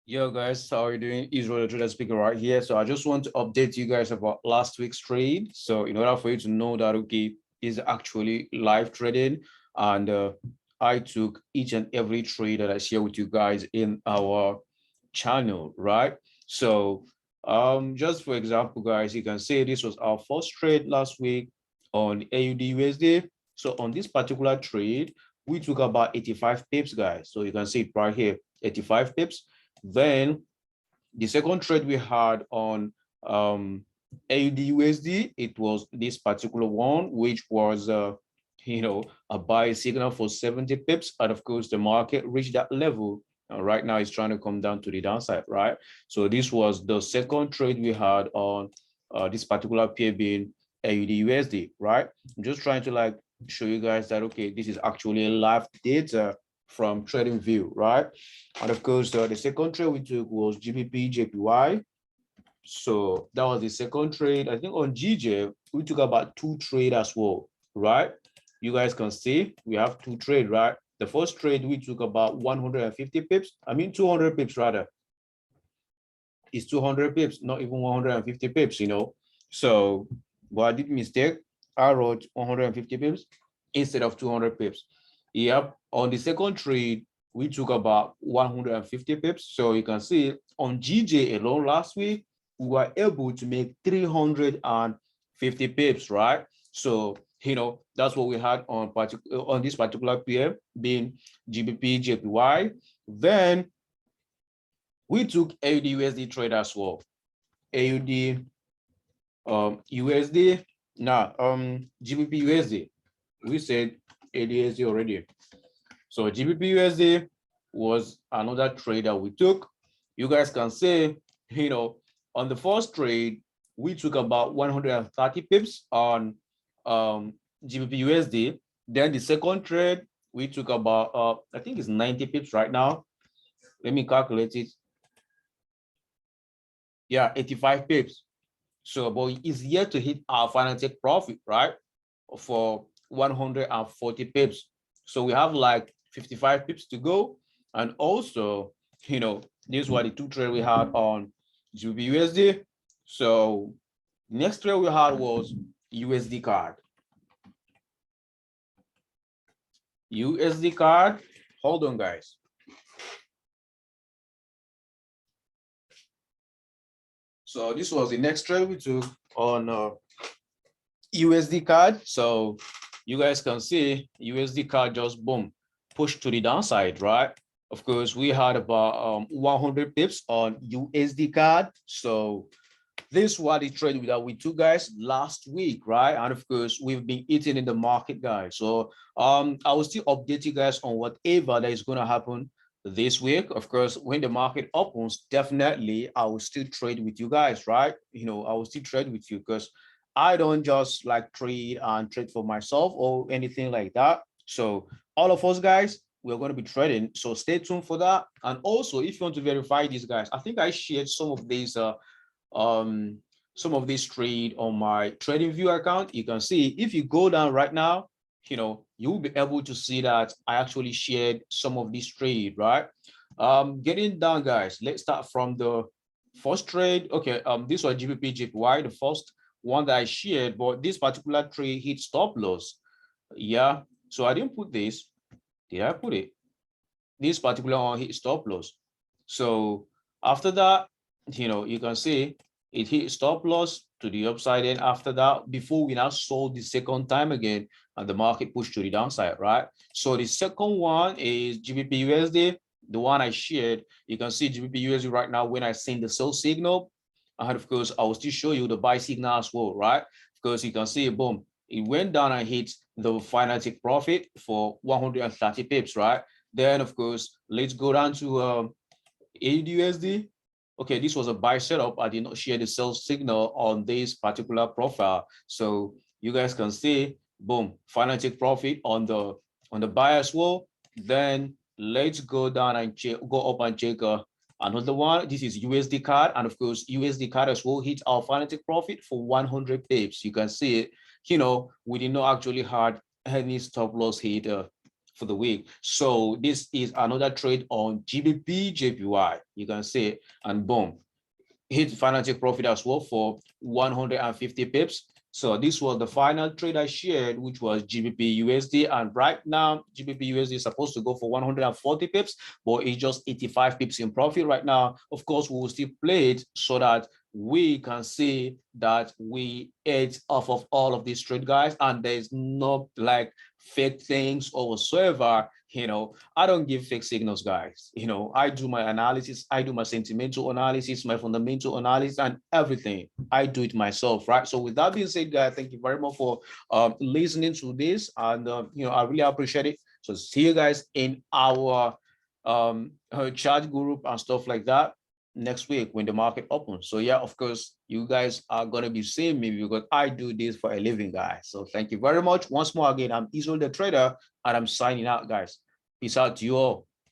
Yo guys, how are you doing? Israel the Trader speaking right here. So I just want to update you guys about last week's trade. So in order for you to know that okay, is actually live trading, and I took each and every trade that I share with you guys in our channel, right? So just for example, guys, you can say this was our first trade last week on AUD USD. So on this particular trade, we took about 85 pips, guys. So you can see it right here, 85 pips. Then the second trade we had on AUD USD, it was this particular one, which was a buy signal for 70 pips. And of course, the market reached that level. Right now, it's trying to come down to the downside, right? So this was the second trade we had on this particular pair being AUD USD, right? I'm just trying to like show you guys that okay, this is actually live data from trading view, right? And of course, the second trade we took was GBP JPY. So that was the second trade. I think on GJ, we took about two trade as well, right? You guys can see we have two trade, right? The first trade we took about 150 pips. I mean 200 pips rather. It's 200 pips, not even 150 pips, So, but I did mistake. I wrote 150 pips instead of 200 pips. Yep. On the second trade, we took about 150 pips. So you can see on GJ alone last week, we were able to make 350 pips, right? So, that's what we had on this particular pair being GBP JPY. Then we took AUD USD trade as well. AUD USD. Now, GBP USD. We said AUD USD already. So GBP USD was another trade that we took. You guys can say, on the first trade, we took about 130 pips on GBP USD. Then the second trade, we took about, I think it's 90 pips right now. Let me calculate it. Yeah, 85 pips. So, but it's yet to hit our final take profit, right? For 140 pips. So we have like 55 pips to go. And also, these were the two trades we had on GBP USD. So next trade we had was USD card. USD card. Hold on, guys. So this was the next trade we took on USD card. So you guys can see USD card just boom, pushed to the downside, right? Of course, we had about 100 pips on USD card. So this was the trade that we took, guys, last week, right? And of course, we've been eating in the market, guys. So I will still update you guys on whatever that is going to happen this week. Of course, when the market opens, definitely I will still trade with you guys, right? I will still trade with you because I don't just like trade and trade for myself or anything like that. So all of us guys, we're going to be trading. So stay tuned for that. And also, if you want to verify these guys, I think I shared um some of this trade on my trading view account. You can see if you go down right now, you'll be able to see that I actually shared some of this trade, right? Getting down, guys, let's start from the first trade. Okay, this was GBP JPY, the first one that I shared, but this particular trade hit stop loss. Yeah, so I didn't put this. Did I put it? This particular one hit stop loss. So after that, you can see it hit stop loss to the upside. And after that, before we now sold the second time again, and the market pushed to the downside, right? So the second one is GBP USD, the one I shared. You can see GBP USD right now when I send the sell signal. And of course, I will still show you the buy signal as well, right? Because you can see, boom, it went down and hit the final take profit for 130 pips, right? Then, of course, let's go down to AUD. Okay, this was a buy setup. I did not share the sell signal on this particular profile. So you guys can see, boom, final take profit on the buy as well. Then let's go down and go up and check another one. This is USD card. And of course, USD card as well hit our final take profit for 100 pips. You can see it, we did not actually had any stop loss hit for the week. So this is another trade on GBP JPY. You can see it, and boom, hit final take profit as well for 150 pips. So this was the final trade I shared, which was GBP USD. And right now, GBP USD is supposed to go for 140 pips, but it's just 85 pips in profit right now. Of course, we will still play it so that we can see that we ate off of all of these trade, guys, and there's no like fake things or whatsoever. I don't give fake signals, guys. I do my analysis, I do my sentimental analysis, my fundamental analysis, and everything. I do it myself, right? So with that being said, guys, thank you very much for listening to this, and I really appreciate it. So see you guys in our chat group and stuff like that next week when the market opens. So yeah, of course, you guys are gonna be seeing me because I do this for a living, guys. So thank you very much once more. Again, I'm Israel the Trader, and I'm signing out, guys. Peace out to you all.